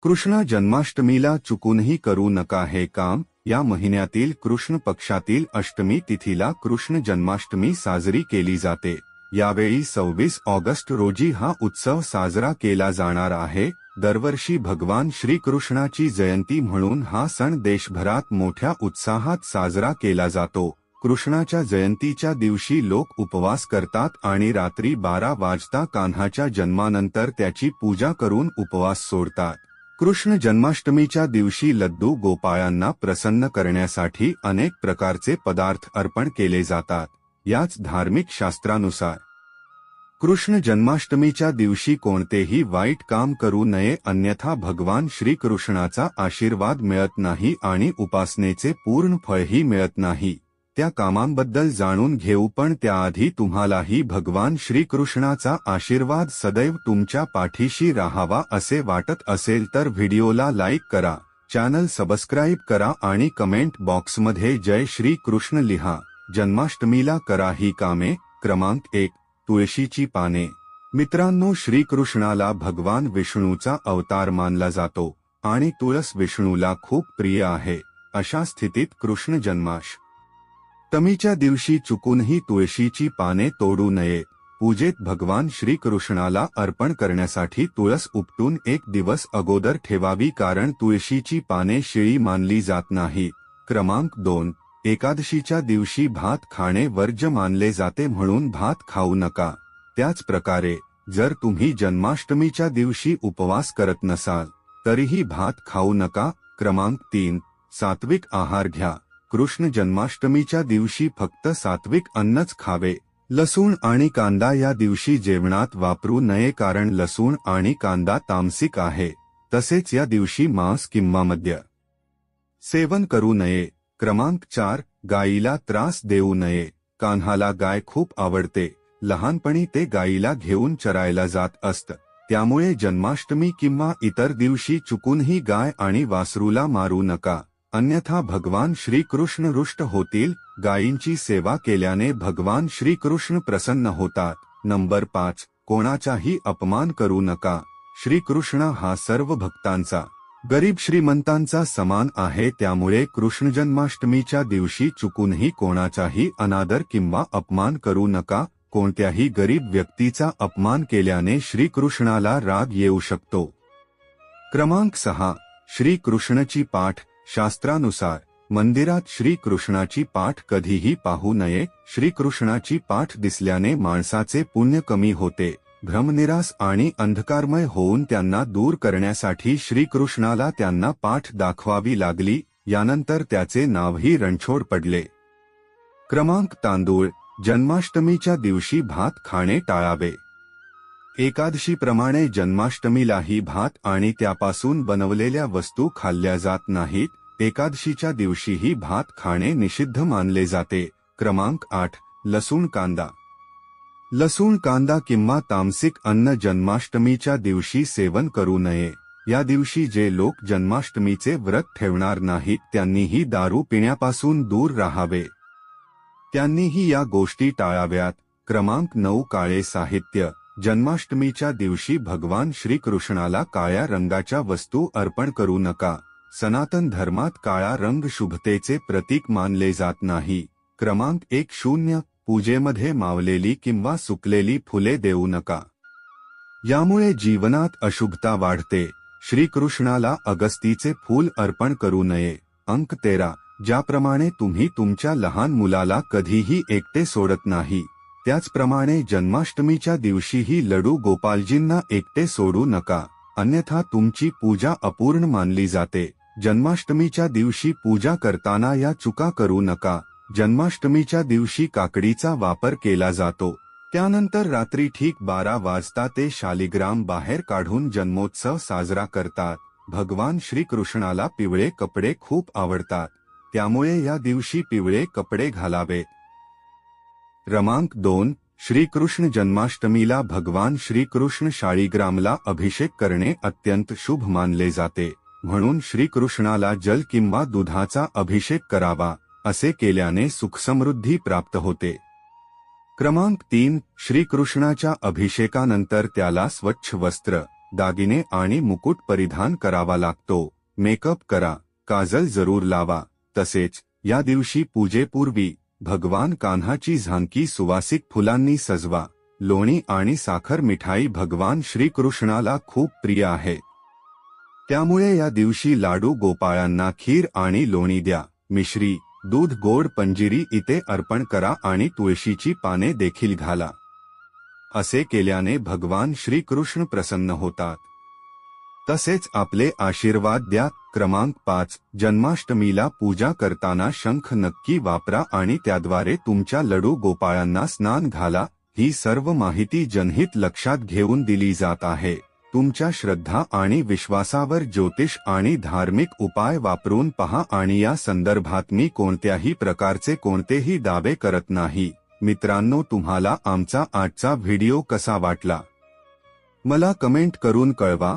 कृष्ण जन्माष्टमीला चुकूनही करू नका हे काम। या महिन्यातील कृष्ण पक्षातील अष्टमी तिथीला कृष्ण जन्माष्टमी साजरी केली जाते। यावेळी 26 ऑगस्ट रोजी हा उत्सव साजरा केला जाणार आहे। दरवर्षी भगवान श्रीकृष्णाची जयंती म्हणून हा सण देशभरात मोठ्या उत्साहात साजरा केला जातो। कृष्णाच्या जयंतीच्या दिवशी लोक उपवास करतात आणि रात्री 12 वाजता कान्हाच्या जन्मानंतर त्याची पूजा करून उपवास सोडतात। कृष्ण जन्माष्टमीच्या दिवशी लड्डू गोपाळांना प्रसन्न करण्यासाठी अनेक प्रकारचे पदार्थ अर्पण केले जातात। याच धार्मिक शास्त्रानुसार कृष्ण जन्माष्टमीच्या दिवशी कोणतेही वाईट काम करू नये, अन्यथा भगवान श्रीकृष्णाचा आशीर्वाद मिळत नाही आणि उपासनेचे पूर्ण फळही मिळत नाही। त्या कामांबद्दल जाणून घेऊ, पण त्याआधी तुम्हालाही भगवान श्रीकृष्णाचा आशीर्वाद सदैव तुमच्या पाठीशी राहावा असे वाटत असेल तर व्हिडिओला लाईक करा, चॅनल सबस्क्राईब करा आणि कमेंट बॉक्समध्ये जय श्री कृष्ण लिहा। जन्माष्टमीला करा ही कामे। क्रमांक 1, तुळशीची पाने। मित्रांनो, श्रीकृष्णाला भगवान विष्णूचा अवतार मानला जातो आणि तुळस विष्णूला खूप प्रिय आहे। अशा स्थितीत कृष्ण जन्माष्टमीच्या दिवशी चुकूनही तुळशीची पाने तोडू नये। पूजेत भगवान श्रीकृष्णाला अर्पण करण्यासाठी तुळस उपटून 1 दिवस अगोदर ठेवावी, कारण तुळशीची पाने शिळी मानली जात नाही। क्रमांक 2, एकादशीच्या दिवशी भात खाणे वर्ज्य मानले जाते, म्हणून भात खाऊ नका। त्याच प्रकारे जर तुम्ही जन्माष्टमीच्या दिवशी उपवास करत नसाल तरीही भात खाऊ नका। क्रमांक 3, सात्विक आहार घ्या। कृष्ण जन्माष्टमीच्या दिवशी फक्त सात्विक अन्नच खावे। लसूण आणि कांदा या दिवशी जेवणात वापरू नये, कारण लसूण आणि कांदा तामसिक आहे। तसेच या दिवशी मांस किंवा मद्य सेवन करू नये। क्रमांक 4, गायीला त्रास देऊ नये। कान्हाला गाय खूप आवडते। लहानपणी ते गायीला घेऊन चरायला जात असत, त्यामुळे जन्माष्टमी किंवा इतर दिवशी चुकूनही गाय आणि वासरूला मारू नका, अन्यथा भगवान श्रीकृष्ण रुष्ट होतील। गायींची सेवा केल्याने भगवान श्रीकृष्ण प्रसन्न होतात। नंबर 5, कोणाचाही अपमान करू नका। श्रीकृष्ण हा सर्व भक्तांचा, गरीब श्रीमंतांचा समान आहे, त्यामुळे कृष्ण जन्माष्टमीच्या दिवशी चुकूनही कोणाचाही अनादर किंवा अपमान करू नका। कोणत्याही गरीब व्यक्तीचा अपमान केल्याने श्रीकृष्णाला राग येऊ शकतो। क्रमांक 6, श्रीकृष्णाची पाठ। शास्त्रानुसार मंदिरात श्रीकृष्णाची पाठ कधीही पाहू नये। श्रीकृष्णाची पाठ दिसल्याने माणसाचे पुण्य कमी होते। भ्रमनिरास आणि अंधकारमय होऊन त्यांना दूर करण्यासाठी श्रीकृष्णाला त्यांना पाठ दाखवावी लागली। यानंतर त्याचे नावही रणछोड पडले। क्रमांक तांदूळ। जन्माष्टमीच्या दिवशी भात खाणे टाळावे। एकादशीप्रमाणे जन्माष्टमीलाही भात आणि त्यापासून बनवलेल्या वस्तू खाल्ल्या जात नाहीत। एकादशीच्या दिवशीही भात खाणे निषिद्ध मानले जाते। क्रमांक 8, लसूण कांदा। लसूण कांदा किंवा तामसिक अन्न जन्माष्टमीच्या दिवशी सेवन करू नये। या दिवशी जे लोक जन्माष्टमीचे व्रत ठेवणार नाहीत त्यांनीही दारू पिण्यापासून दूर राहावे। त्यांनीही या गोष्टी टाळाव्यात। क्रमांक 9, काळे साहित्य। जन्माष्टमीच्या दिवशी भगवान श्रीकृष्णाला काळ्या रंगाच्या वस्तू अर्पण करू नका। सनातन धर्मात काळा रंग शुभतेचे प्रतीक मानले जात नाही। क्रमांक 10, पूजेमध्ये मावलेली किंवा सुकलेली फुले देऊ नका। यामुळे जीवनात अशुभता वाढते। श्रीकृष्णाला अगस्तीचे फूल अर्पण करू नये। अंक 13, ज्याप्रमाणे तुम्ही तुमच्या लहान मुलाला कधीही एकटे सोडत नाही, त्याचप्रमाणे जन्माष्टमीच्या दिवशीही लड्डू गोपालजींना एकटे सोडू नका, अन्यथा तुमची पूजा अपूर्ण मानली जाते। जन्माष्टमीच्या दिवशी पूजा करताना या चुका करू नका। जन्माष्टमीच्या दिवशी काकडीचा वापर केला जातो। त्यानंतर रात्री ठीक 12 वाजता ते शालिग्राम बाहेर काढून जन्मोत्सव साजरा करतात। भगवान श्रीकृष्णाला पिवळे कपडे खूप आवडतात, त्यामुळे या दिवशी पिवळे कपडे घालावेत। क्रमांक 2, श्रीकृष्ण जन्माष्टमीला भगवान श्रीकृष्ण शाळीग्रामला अभिषेक करणे अत्यंत शुभ मानले जाते, म्हणून श्रीकृष्णाला जल किंवा दुधाचा अभिषेक करावा। असे केल्याने सुखसमृद्धी प्राप्त होते। क्रमांक 3, श्रीकृष्णाच्या अभिषेकानंतर त्याला स्वच्छ वस्त्र, दागिने आणि मुकुट परिधान करावा लागतो. मेकअप करा, काजल जरूर लावा. तसेच या दिवशी पूजेपूर्वी भगवान कान्हाची झांकी सुवासिक फुलांनी सजवा. लोणी आणि साखर मिठाई भगवान श्रीकृष्णाला खूप प्रिय आहे. त्यामुळे या दिवशी लाडू गोपाळांना खीर आणि लोणी द्या. मिश्री, दूध, गोड पंजिरी इथे अर्पण करा आणि तुळशीची पाने देखील घाला. असे केल्याने भगवान श्रीकृष्ण प्रसन्न होतात. तसेच आपले आशीर्वाद द्या. क्रमांक 5. जन्माष्टमीला पूजा करताना शंख नक्की वापरा आणि त्याद्वारे तुमच्या लडू गोपाळांना स्नान घाला. ही सर्व माहिती जनहित लक्षात घेऊन दिली जात आहे. तुमच्या श्रद्धा आणि विश्वासावर ज्योतिष आणि धार्मिक उपाय वापरून पहा आणि या संदर्भात मी कोणत्याही प्रकारचे कोणतेही दावे करत नाही. मित्रांनो, तुम्हाला आमचा आजचा व्हिडिओ कसा वाटला मला कमेंट करून कळवा.